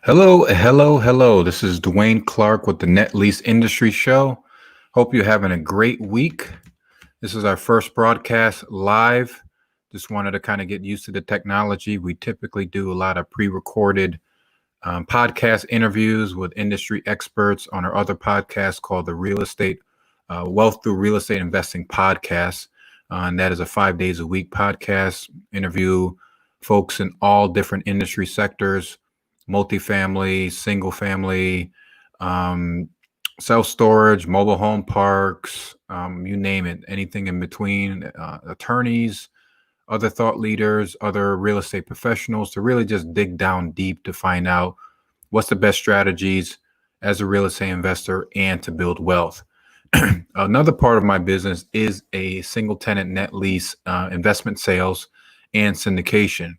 Hello. This is Dwayne Clark with the Net Lease Industry Show. Hope you're having a great week. This is our first broadcast live. Just wanted to kind of get used to the technology. We typically do a lot of pre-recorded podcast interviews with industry experts on our other podcast called the Real Estate Wealth Through Real Estate Investing Podcast. And that is a 5 days a week podcast. Interview folks in all different industry sectors, multifamily, single family, um, self storage, mobile home parks, you name it, anything in between, attorneys, other thought leaders, other real estate professionals to really just dig down deep to find out what's the best strategies as a real estate investor and to build wealth. Another part of my business is a single tenant net lease investment sales and syndication.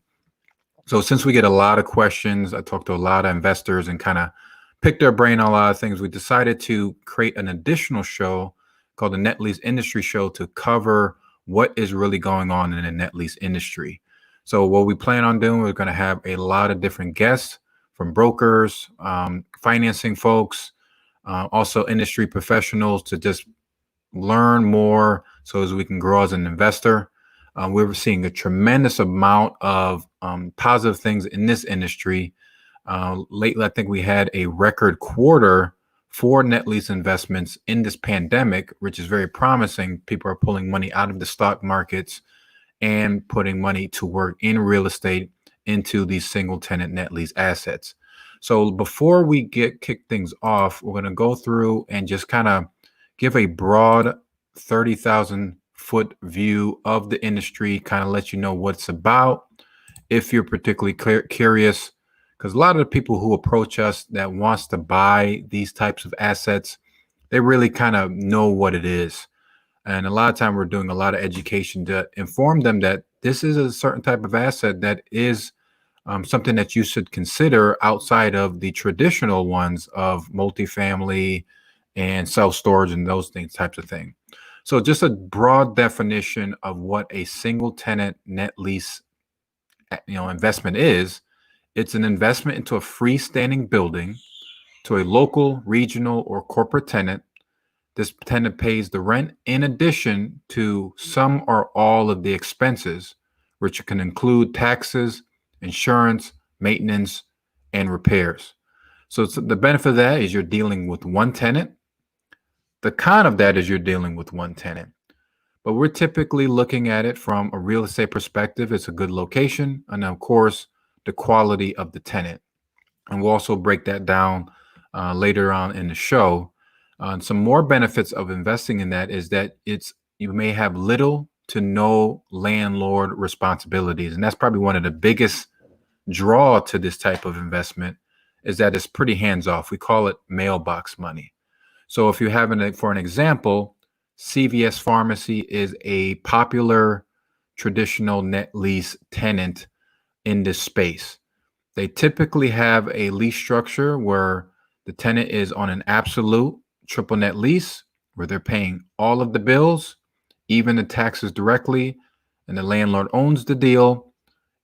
So since we get a lot of questions, I talk to a lot of investors and kind of pick their brain on a lot of things. We decided to create an additional show called the Net Lease Industry Show to cover what is really going on in the net lease industry. So what we plan on doing, we're going to have a lot of different guests from brokers, financing folks, also industry professionals to just learn more so as we can grow as an investor. We're seeing a tremendous amount of positive things in this industry. Lately, I think we had a record quarter for net lease investments in this pandemic, which is very promising. People are pulling money out of the stock markets and putting money to work in real estate into these single tenant net lease assets. So before we kick things off, we're going to go through and just kind of give a broad 30,000-foot view of the industry, kind of let you know what it's about if you're particularly curious, because a lot of the people who approach us that wants to buy these types of assets, they really kind of know what it is. And a lot of time we're doing a lot of education to inform them that this is a certain type of asset that is something that you should consider outside of the traditional ones of multifamily and self-storage and those things, types of thing. So just a broad definition of what a single tenant net lease investment is. It's an investment into a freestanding building to a local, regional, or corporate tenant. This tenant pays the rent in addition to some or all of the expenses, which can include taxes, insurance, maintenance, and repairs. So the benefit of that is you're dealing with one tenant. The con of that is you're dealing with one tenant. But we're typically looking at it from a real estate perspective. It's a good location, and of course, the quality of the tenant. And we'll also break that down later on in the show. Some more benefits of investing in that is that you may have little to no landlord responsibilities. And that's probably one of the biggest draw to this type of investment is that it's pretty hands-off. We call it mailbox money. So if you have for an example, CVS Pharmacy is a popular traditional net lease tenant in this space. They typically have a lease structure where the tenant is on an absolute triple net lease where they're paying all of the bills, even the taxes directly, and the landlord owns the deal.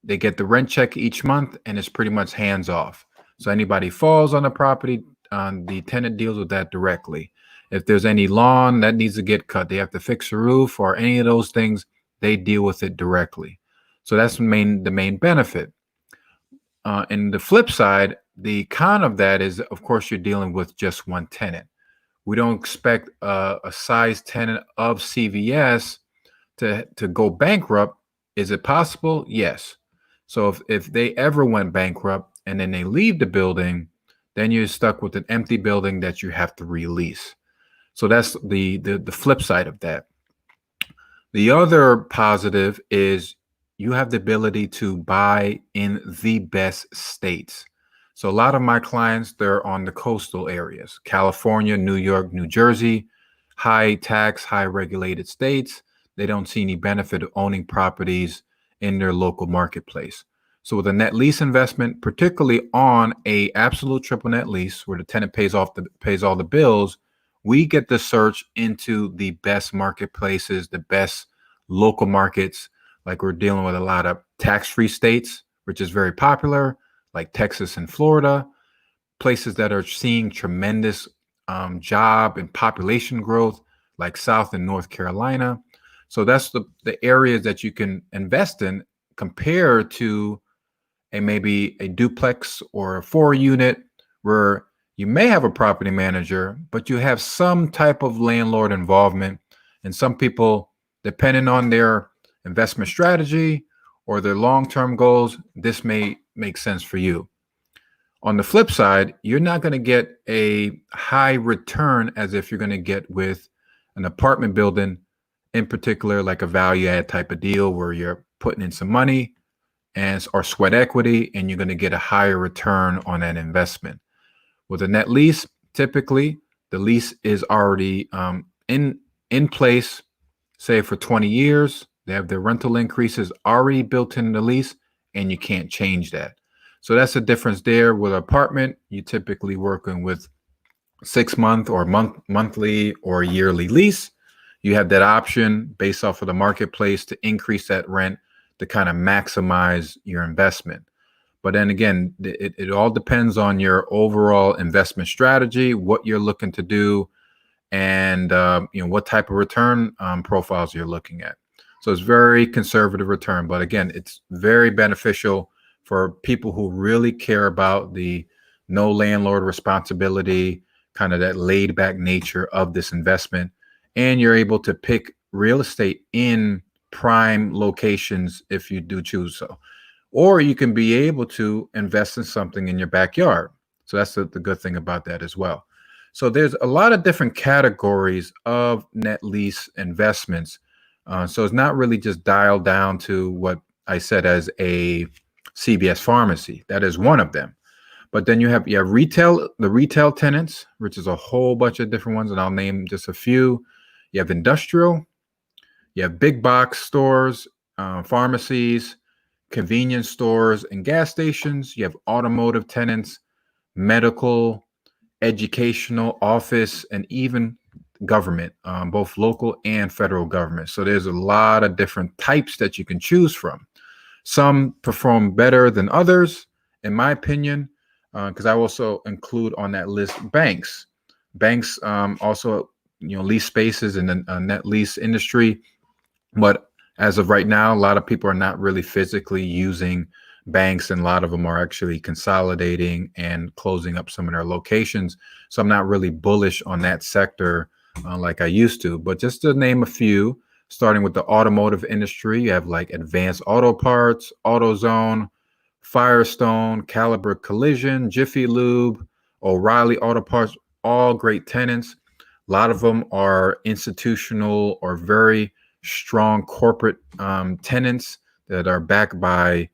They get the rent check each month, and it's pretty much hands off. So anybody falls on the property, the tenant deals with that directly. If there's any lawn that needs to get cut, they have to fix the roof or any of those things, they deal with it directly. So that's the main benefit. And the flip side, the con of that is, of course, you're dealing with just one tenant. We don't expect a size tenant of CVS to go bankrupt. Is it possible? Yes. So if they ever went bankrupt and then they leave the building, then you're stuck with an empty building that you have to release. So that's the flip side of that. The other positive is you have the ability to buy in the best states. So a lot of my clients, they're on the coastal areas, California, New York, New Jersey, high tax, high regulated states. They don't see any benefit of owning properties in their local marketplace. So with a net lease investment, particularly on a absolute triple net lease where the tenant pays all the bills, we get to search into the best marketplaces, the best local markets. Like we're dealing with a lot of tax-free states, which is very popular, like Texas and Florida. places that are seeing tremendous job and population growth, like South and North Carolina. So that's the areas that you can invest in compared to maybe a duplex or a 4 unit where you may have a property manager, but you have some type of landlord involvement. And some people, depending on their investment strategy or their long-term goals, this may make sense for you. On the flip side, you're not going to get a high return as if you're going to get with an apartment building, in particular, like a value add type of deal where you're putting in some money or sweat equity, and you're going to get a higher return on that investment. With a net lease, typically the lease is already in place, say for 20 years. They have their rental increases already built in the lease, and you can't change that. So that's the difference there. With an apartment, you typically working with 6-month or monthly or yearly lease. You have that option based off of the marketplace to increase that rent to kind of maximize your investment. But then again, it all depends on your overall investment strategy, what you're looking to do, and what type of return profiles you're looking at. So it's very conservative return, but again, it's very beneficial for people who really care about the no landlord responsibility, kind of that laid back nature of this investment. And you're able to pick real estate in prime locations if you do choose so. Or you can be able to invest in something in your backyard. So that's the good thing about that as well. So there's a lot of different categories of net lease investments. So it's not really just dialed down to what I said as a CVS pharmacy. That is one of them. But then you have the retail tenants, which is a whole bunch of different ones, and I'll name just a few. You have industrial, you have big box stores, pharmacies, convenience stores, and gas stations. You have automotive tenants, medical, educational, office, and even government, both local and federal government. So there's a lot of different types that you can choose from. Some perform better than others, in my opinion, because I also include on that list banks. Banks also, lease spaces in the net lease industry. But as of right now, a lot of people are not really physically using banks, and a lot of them are actually consolidating and closing up some of their locations. So I'm not really bullish on that sector like I used to. But just to name a few, starting with the automotive industry, you have like Advanced Auto Parts, AutoZone, Firestone, Caliber Collision, Jiffy Lube, O'Reilly Auto Parts, all great tenants. A lot of them are institutional or very strong corporate tenants that are backed by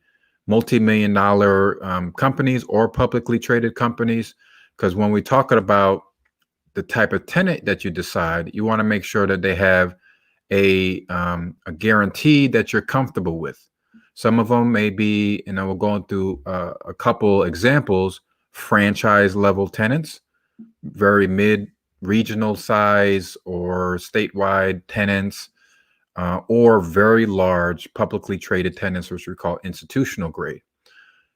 multi-million-dollar companies or publicly traded companies. Because when we're talking about the type of tenant that you decide, you want to make sure that they have a guarantee that you're comfortable with. Some of them may be, we're going through a couple examples, franchise level tenants, very mid-regional size or statewide tenants, or very large publicly traded tenants, which we call institutional grade.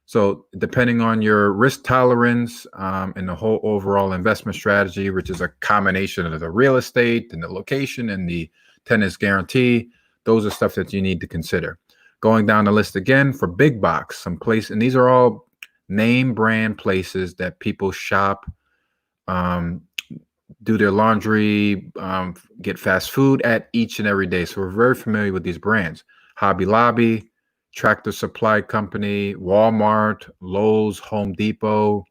So depending on your risk tolerance and the whole overall investment strategy, which is a combination of the real estate and the location and the tenant's guarantee, those are stuff that you need to consider. Going down the list again for big box, some place, and these are all name brand places that people shop, do their laundry, get fast food at each and every day. So we're very familiar with these brands. Hobby Lobby, Tractor Supply Company, Walmart, Lowe's, Home Depot.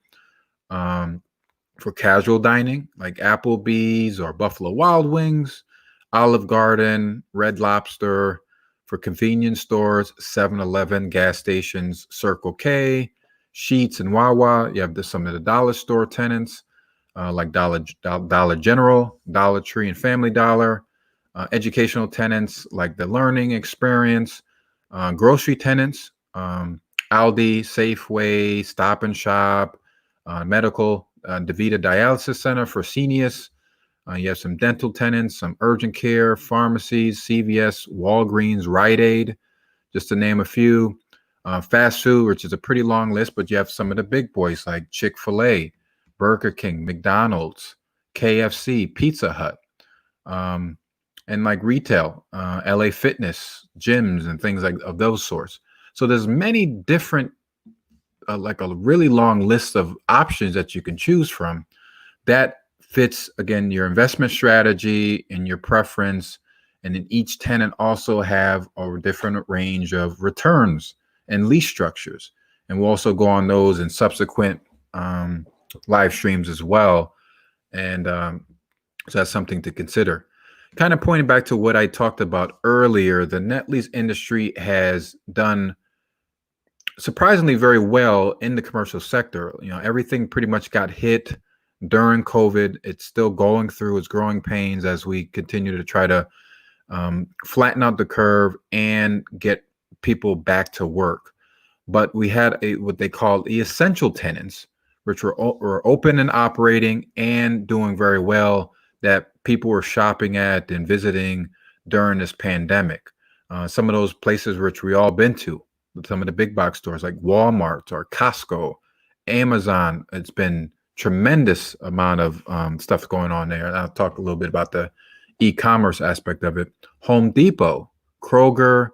For casual dining, like Applebee's or Buffalo Wild Wings, Olive Garden, Red Lobster. For convenience stores, 7-Eleven, gas stations, Circle K, Sheetz, and Wawa. You have some of the dollar store tenants, like Dollar General, Dollar Tree, and Family Dollar. Educational tenants like the Learning Experience. Grocery tenants, Aldi, Safeway, Stop and Shop, medical, DaVita Dialysis Center for seniors. You have some dental tenants, some urgent care, pharmacies, CVS, Walgreens, Rite Aid, just to name a few. Fast food, which is a pretty long list, but you have some of the big boys like Chick-fil-A, Burger King, McDonald's, KFC, Pizza Hut, um, and like retail, LA Fitness, gyms, and things like of those sorts. So there's many different, like a really long list of options that you can choose from that fits again your investment strategy and your preference. And then each tenant also have a different range of returns and lease structures. And we'll also go on those in subsequent um, live streams as well. And so that's something to consider. Kind of pointing back to what I talked about earlier, the net lease industry has done surprisingly very well in the commercial sector. Everything pretty much got hit during COVID. It's still going through its growing pains as we continue to try to flatten out the curve and get people back to work. But we had what they call the essential tenants, which were open and operating and doing very well, that people were shopping at and visiting during this pandemic. Some of those places which we all been to, some of the big box stores like Walmart or Costco, Amazon. It's been tremendous amount of stuff going on there. And I'll talk a little bit about the e-commerce aspect of it. Home Depot, Kroger,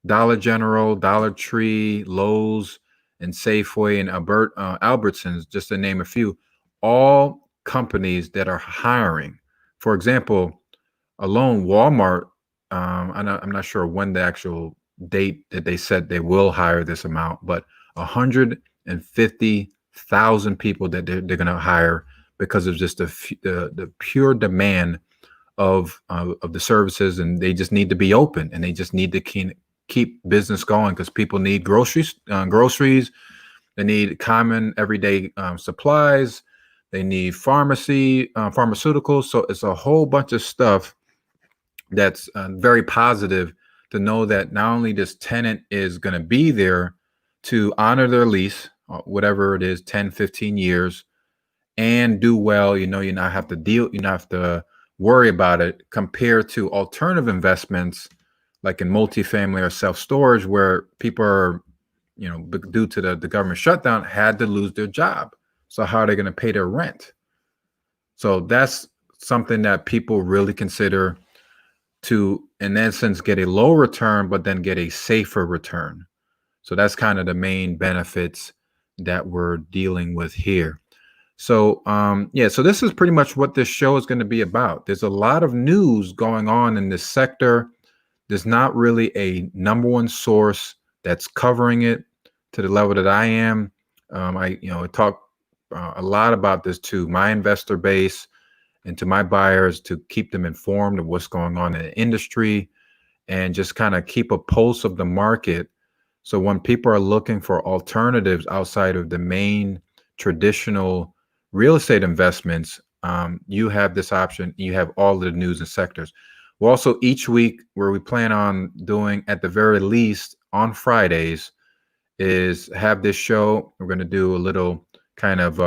Dollar General, Dollar Tree, Lowe's, and Safeway and Albertsons, just to name a few, all companies that are hiring. For example, alone Walmart, I'm not sure when the actual date that they said they will hire this amount, but 150,000 people that they're going to hire because of just the pure demand of the services, and they just need to be open and they just need to keep business going because people need groceries. They need common everyday supplies. They need pharmaceuticals. So it's a whole bunch of stuff that's very positive to know that not only this tenant is going to be there to honor their lease, whatever it is, 10, 15 years, and do well. You not have to worry about it compared to alternative investments like in multifamily or self-storage, where people are, due to the government shutdown, had to lose their job. So how are they going to pay their rent? So that's something that people really consider to, in essence, get a low return, but then get a safer return. So that's kind of the main benefits that we're dealing with here. So so this is pretty much what this show is going to be about. There's a lot of news going on in this sector. There's not really a number one source that's covering it to the level that I am. I talk a lot about this to my investor base and to my buyers to keep them informed of what's going on in the industry and just kind of keep a pulse of the market. So when people are looking for alternatives outside of the main traditional real estate investments, you have this option. You have all of the news and sectors. Well, also each week, where we plan on doing at the very least on Fridays, is have this show. We're going to do a little kind of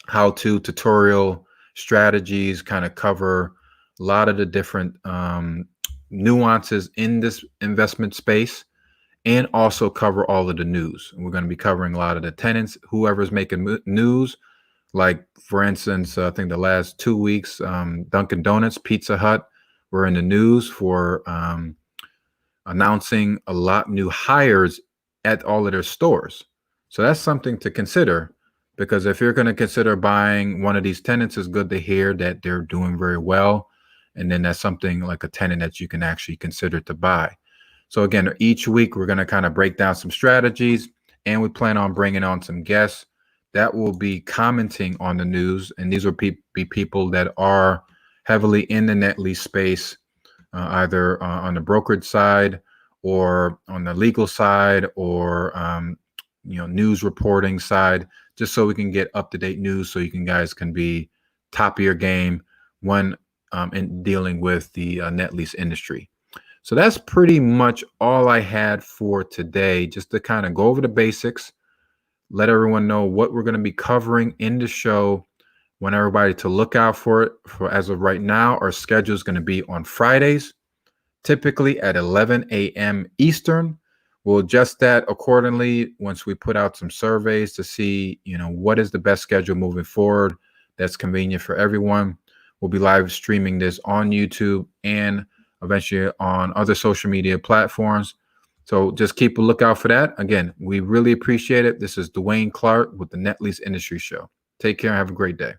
how-to tutorial strategies, kind of cover a lot of the different nuances in this investment space, and also cover all of the news. We're going to be covering a lot of the tenants, whoever's making news. Like, for instance, I think the last 2 weeks, Dunkin' Donuts, Pizza Hut were in the news for announcing a lot new hires at all of their stores. So that's something to consider, because if you're going to consider buying one of these tenants, it's good to hear that they're doing very well. And then that's something like a tenant that you can actually consider to buy. So again, each week we're going to kind of break down some strategies, and we plan on bringing on some guests that will be commenting on the news. And these will be people that are heavily in the net lease space, either on the brokerage side or on the legal side or news reporting side, just so we can get up-to-date news, so you guys can be top of your game when in dealing with the net lease industry. So that's pretty much all I had for today, just to kind of go over the basics, let everyone know what we're going to be covering in the show, want everybody to look out for it. For as of right now, our schedule is going to be on Fridays, typically at 11 a.m. Eastern. We'll adjust that accordingly once we put out some surveys to see, what is the best schedule moving forward that's convenient for everyone. We'll be live streaming this on YouTube and eventually on other social media platforms. So just keep a lookout for that. Again, we really appreciate it. This is Dwayne Clark with the Net Lease Industry Show. Take care and have a great day.